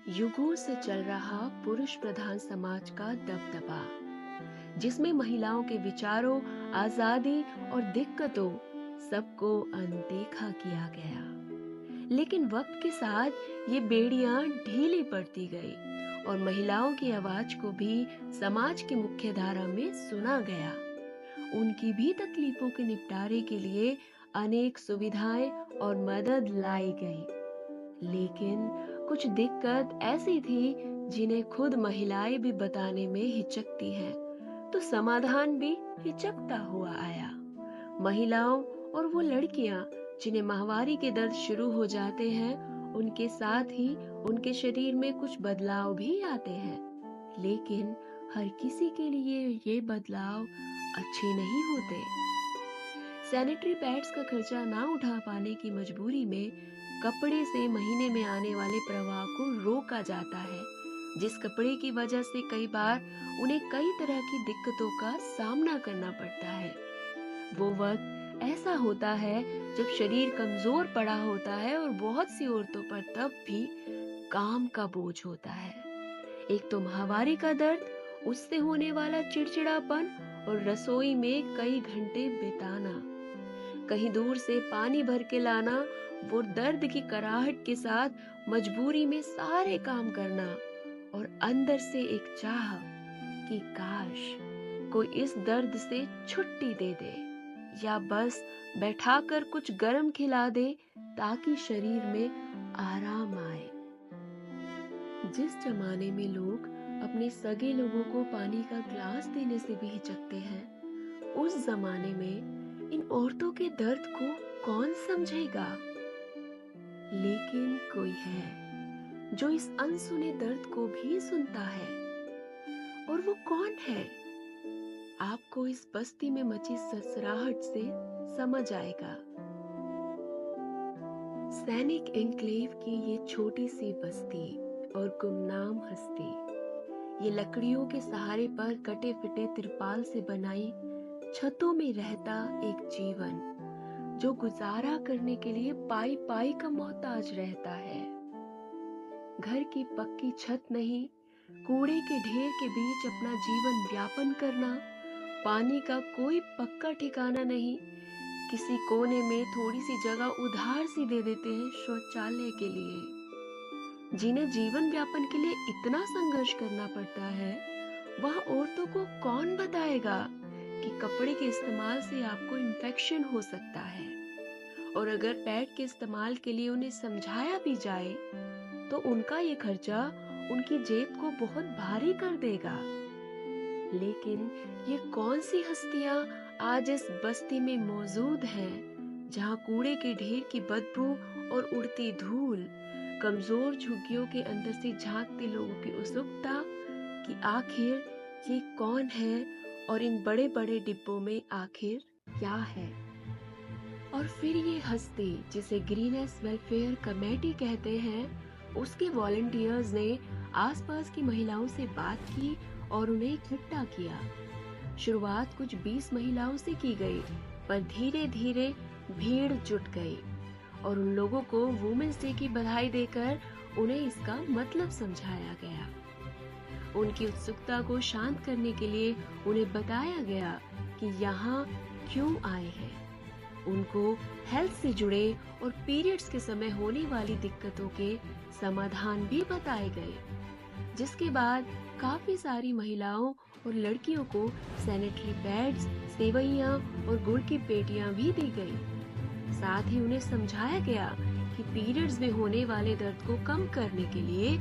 युगों से चल रहा पुरुष प्रधान समाज का दबदबा, जिसमें महिलाओं के विचारों, आजादी और दिक्कतों सबको अनदेखा किया गया। लेकिन वक्त के साथ ये बेड़ियां ढीली पड़ती गई और महिलाओं की आवाज को भी समाज की मुख्य धारा में सुना गया। उनकी भी तकलीफों के निपटारे के लिए अनेक सुविधाएं और मदद लाई गई। लेकिन कुछ दिक्कत ऐसी थी जिन्हें खुद महिलाएं भी बताने में हिचकती हैं, तो समाधान भी हिचकता हुआ आया। महिलाओं और वो लड़कियां जिन्हें माहवारी के दर्द शुरू हो जाते हैं, उनके साथ ही उनके शरीर में कुछ बदलाव भी आते हैं। लेकिन हर किसी के लिए ये बदलाव अच्छे नहीं होते। सैनिटरी पैड्स का खर्चा ना उठा पाने की मजबूरी में कपड़े से महीने में आने वाले प्रवाह को रोका जाता है, जिस कपड़े की वजह से कई बार उन्हें कई तरह की दिक्कतों का सामना करना पड़ता है। वो वक्त ऐसा होता है जब शरीर कमजोर पड़ा होता है और बहुत सी औरतों पर तब भी काम का बोझ होता है। एक तो माहवारी का दर्द, उससे होने वाला चिड़चिड़ापन और रसोई में कई घंटे बिताना, कहीं दूर से पानी भर के लाना, वो दर्द की कराहट के साथ मजबूरी में सारे काम करना और अंदर से एक चाह कि काश कोई इस दर्द से छुट्टी दे दे या बस बैठाकर कुछ गर्म खिला दे ताकि शरीर में आराम आए। जिस जमाने में लोग अपने सगे लोगों को पानी का ग्लास देने से भी हिचकते हैं, उस जमाने में इन औरतों के दर्द को कौन समझेगा? लेकिन कोई है जो इस अनसुने दर्द को भी सुनता है। और वो कौन है? आपको इस बस्ती में मची ससराहट से समझ आएगा। सैनिक एन्क्लेव की ये छोटी सी बस्ती और गुमनाम हस्ती, ये लकड़ियों के सहारे पर कटे फिटे तिरपाल से बनाई छतों में रहता एक जीवन, जो गुजारा करने के लिए पाई पाई का मोहताज रहता है। घर की पक्की छत नहीं, कूड़े के ढेर के बीच अपना जीवन व्यापन करना, पानी का कोई पक्का ठिकाना नहीं, किसी कोने में थोड़ी सी जगह उधार सी दे देते हैं शौचालय के लिए। जिन्हें जीवन व्यापन के लिए इतना संघर्ष करना पड़ता है, वह औरतों को कौन बताएगा कि कपड़े के इस्तेमाल से आपको इन्फेक्शन हो सकता है। और अगर पैड के इस्तेमाल के लिए उन्हें समझाया भी जाए तो उनका ये खर्चा उनकी जेब को बहुत भारी कर देगा। लेकिन ये कौन सी हस्तियां आज इस बस्ती में मौजूद हैं, जहां कूड़े के ढेर की बदबू और उड़ती धूल, कमजोर झुग्गियों के अंदर से झांकते लोगों की उत्सुकता कि आखिर ये कौन है और इन बड़े बड़े डिब्बों में आखिर क्या है। और फिर ये हस्ती जिसे ग्रीनेस वेलफेयर कमेटी कहते हैं, उसके वॉलंटियर्स ने आसपास की महिलाओं से बात की और उन्हें इकट्ठा किया। शुरुआत कुछ 20 महिलाओं से की गई, पर धीरे धीरे भीड़ जुट गई और उन लोगों को वुमेन्स डे की बधाई देकर उन्हें इसका मतलब समझाया गया। उनकी उत्सुकता को शांत करने के लिए उन्हें बताया गया कि यहाँ क्यों आए हैं। उनको हेल्थ से जुड़े और पीरियड्स के समय होने वाली दिक्कतों के समाधान भी बताए गए, जिसके बाद काफी सारी महिलाओं और लड़कियों को सैनिटरी पैड्स, सेवइयां और गुड़ की पेटियां भी दी गई। साथ ही उन्हें समझाया गया कि पीरियड्स में होने वाले दर्द को कम करने के लिए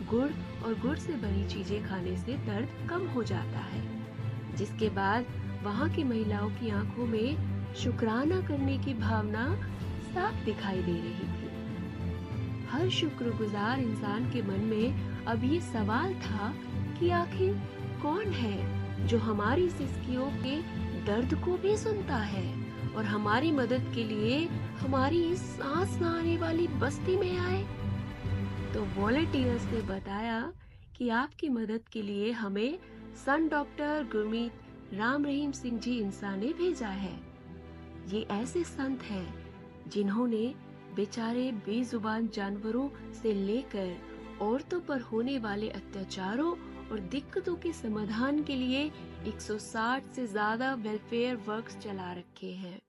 गुड़ और गुड़ से बनी चीजें खाने से दर्द कम हो जाता है। जिसके बाद वहां की महिलाओं की आंखों में शुक्राना करने की भावना साफ दिखाई दे रही थी। हर शुक्रगुजार इंसान के मन में अब ये सवाल था कि आखिर कौन है जो हमारी सिसकियों के दर्द को भी सुनता है और हमारी मदद के लिए हमारी इस सांस न आने वाली बस्ती में आए। तो वॉलंटियर्स ने बताया कि आपकी मदद के लिए हमें सन डॉक्टर गुरमीत राम रहीम सिंह जी इंसा ने भेजा है। ये ऐसे संत हैं जिन्होंने बेचारे बेजुबान जानवरों से लेकर औरतों पर होने वाले अत्याचारों और दिक्कतों के समाधान के लिए 160 से ज्यादा वेलफेयर वर्क्स चला रखे हैं।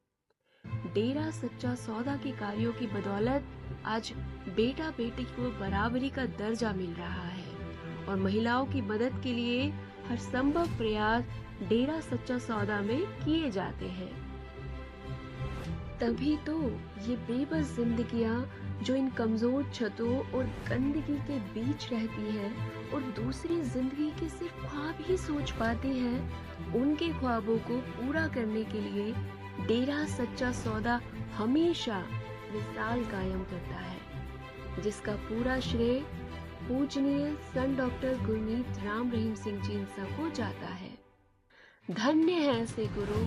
डेरा सच्चा सौदा के कार्यों की बदौलत आज बेटा बेटी को बराबरी का दर्जा मिल रहा है और महिलाओं की मदद के लिए हर संभव प्रयास डेरा सच्चा सौदा में किए जाते हैं। तभी तो ये बेबस जिंदगियां जो इन कमजोर छतों और गंदगी के बीच रहती हैं और दूसरी जिंदगी के सिर्फ ख्वाब ही सोच पाती हैं, उनके ख्वाबों को पूरा करने के लिए डेरा सच्चा सौदा हमेशा मिसाल कायम करता है, जिसका पूरा श्रेय पूजनीय सन डॉक्टर गुरमीत राम रहीम सिंह जी इंसा को जाता है। धन्य है ऐसे गुरु,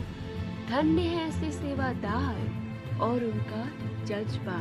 धन्य है ऐसे सेवादार और उनका जज्बा।